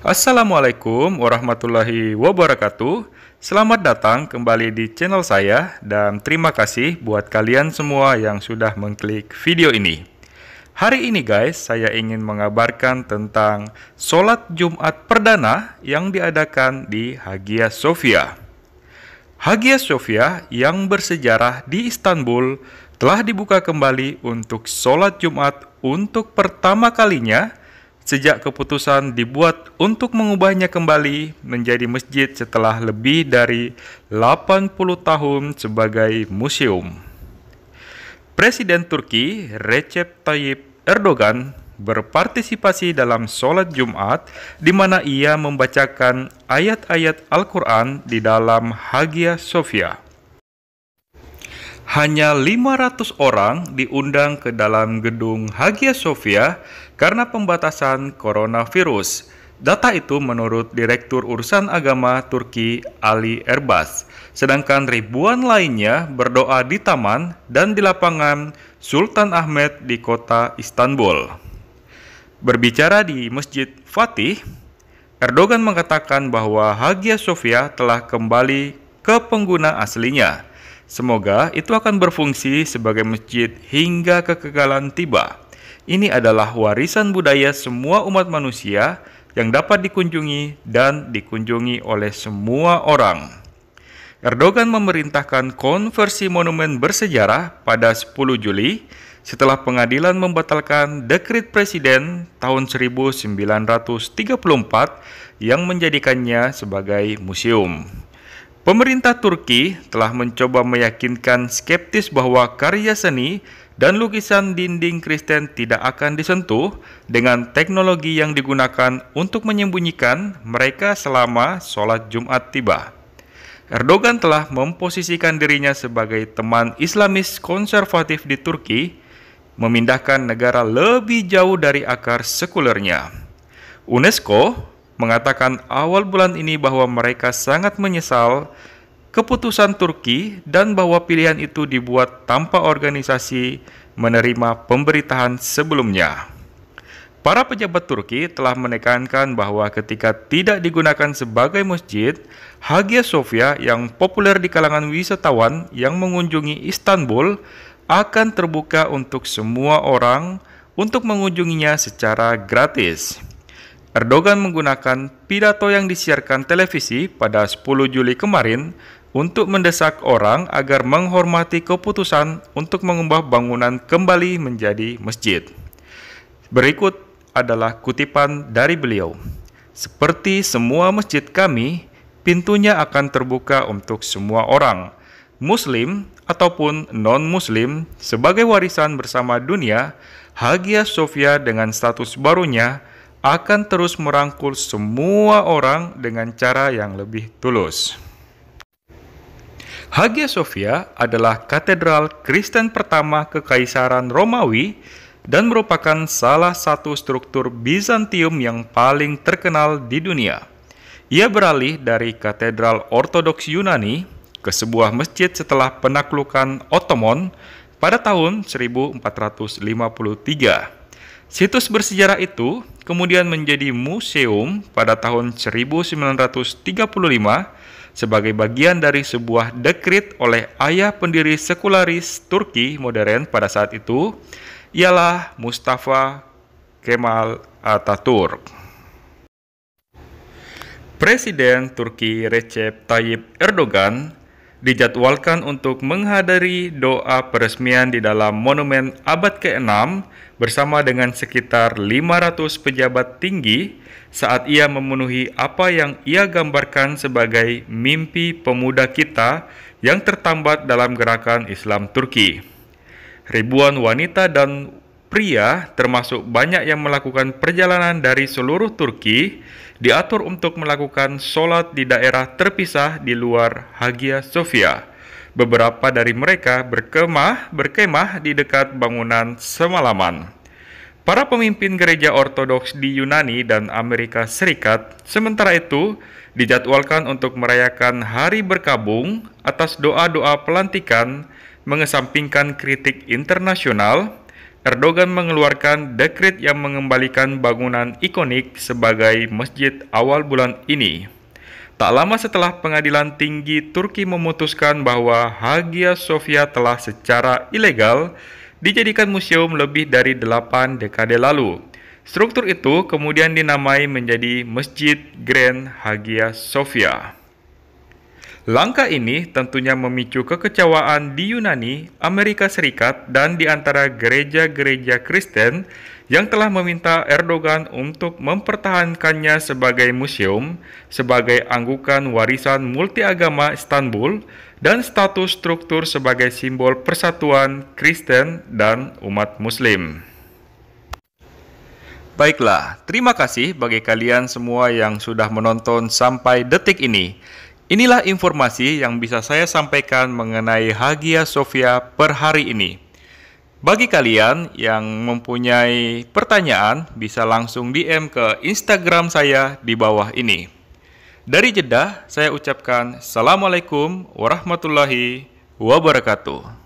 Assalamualaikum warahmatullahi wabarakatuh. Selamat datang kembali di channel saya dan terima kasih buat kalian semua yang sudah mengklik video ini. Hari ini guys, saya ingin mengabarkan tentang sholat Jumat perdana yang diadakan di Hagia Sophia. Hagia Sophia yang bersejarah di Istanbul telah dibuka kembali untuk sholat Jumat untuk pertama kalinya sejak keputusan dibuat untuk mengubahnya kembali menjadi masjid setelah lebih dari 80 tahun sebagai museum. Presiden Turki Recep Tayyip Erdogan berpartisipasi dalam sholat Jumat di mana ia membacakan ayat-ayat Al-Quran di dalam Hagia Sophia. Hanya 500 orang diundang ke dalam gedung Hagia Sophia karena pembatasan coronavirus. Data itu menurut Direktur Urusan Agama Turki Ali Erbas. Sedangkan ribuan lainnya berdoa di taman dan di lapangan Sultan Ahmet di kota Istanbul. Berbicara di Masjid Fatih, Erdogan mengatakan bahwa Hagia Sophia telah kembali ke pengguna aslinya. Semoga itu akan berfungsi sebagai masjid hingga kekekalan tiba. Ini adalah warisan budaya semua umat manusia yang dapat dikunjungi dan dikunjungi oleh semua orang. Erdogan memerintahkan konversi monumen bersejarah pada 10 Juli setelah pengadilan membatalkan dekret presiden tahun 1934 yang menjadikannya sebagai museum. Pemerintah Turki telah mencoba meyakinkan skeptis bahwa karya seni dan lukisan dinding Kristen tidak akan disentuh dengan teknologi yang digunakan untuk menyembunyikan mereka selama sholat Jumat tiba. Erdogan telah memposisikan dirinya sebagai teman Islamis konservatif di Turki, memindahkan negara lebih jauh dari akar sekulernya. UNESCO mengatakan awal bulan ini bahwa mereka sangat menyesal keputusan Turki dan bahwa pilihan itu dibuat tanpa organisasi menerima pemberitahuan sebelumnya. Para pejabat Turki telah menekankan bahwa ketika tidak digunakan sebagai masjid, Hagia Sophia yang populer di kalangan wisatawan yang mengunjungi Istanbul akan terbuka untuk semua orang untuk mengunjunginya secara gratis. Erdogan menggunakan pidato yang disiarkan televisi pada 10 Juli kemarin untuk mendesak orang agar menghormati keputusan untuk mengubah bangunan kembali menjadi masjid. Berikut adalah kutipan dari beliau. Seperti semua masjid kami, pintunya akan terbuka untuk semua orang, Muslim ataupun non-Muslim, sebagai warisan bersama dunia. Hagia Sophia dengan status barunya akan terus merangkul semua orang dengan cara yang lebih tulus. Hagia Sophia adalah katedral Kristen pertama Kekaisaran Romawi dan merupakan salah satu struktur Bizantium yang paling terkenal di dunia. Ia beralih dari katedral Ortodoks Yunani ke sebuah masjid setelah penaklukan Ottoman pada tahun 1453. Situs bersejarah itu kemudian menjadi museum pada tahun 1935 sebagai bagian dari sebuah dekret oleh ayah pendiri sekularis Turki modern pada saat itu, ialah Mustafa Kemal Atatürk. Presiden Turki Recep Tayyip Erdogan dijadwalkan untuk menghadiri doa peresmian di dalam monumen abad ke-6 bersama dengan sekitar 500 pejabat tinggi saat ia memenuhi apa yang ia gambarkan sebagai mimpi pemuda kita yang tertambat dalam gerakan Islam Turki. Ribuan wanita dan pria termasuk banyak yang melakukan perjalanan dari seluruh Turki diatur untuk melakukan sholat di daerah terpisah di luar Hagia Sophia. Beberapa dari mereka berkemah di dekat bangunan semalaman. Para pemimpin gereja Ortodoks di Yunani dan Amerika Serikat sementara itu dijadwalkan untuk merayakan hari berkabung atas doa-doa pelantikan mengesampingkan kritik internasional Erdogan mengeluarkan dekret yang mengembalikan bangunan ikonik sebagai masjid awal bulan ini. Tak lama setelah pengadilan tinggi Turki memutuskan bahwa Hagia Sophia telah secara ilegal dijadikan museum lebih dari 8 dekade lalu. Struktur itu kemudian dinamai menjadi Masjid Grand Hagia Sophia. Langkah ini tentunya memicu kekecewaan di Yunani, Amerika Serikat, dan di antara gereja-gereja Kristen yang telah meminta Erdogan untuk mempertahankannya sebagai museum, sebagai anggukan warisan multiagama Istanbul, dan status struktur sebagai simbol persatuan Kristen dan umat Muslim. Baiklah, terima kasih bagi kalian semua yang sudah menonton sampai detik ini. Inilah informasi yang bisa saya sampaikan mengenai Hagia Sophia per hari ini. Bagi kalian yang mempunyai pertanyaan, bisa langsung DM ke Instagram saya di bawah ini. Dari Jeddah, saya ucapkan Assalamualaikum warahmatullahi wabarakatuh.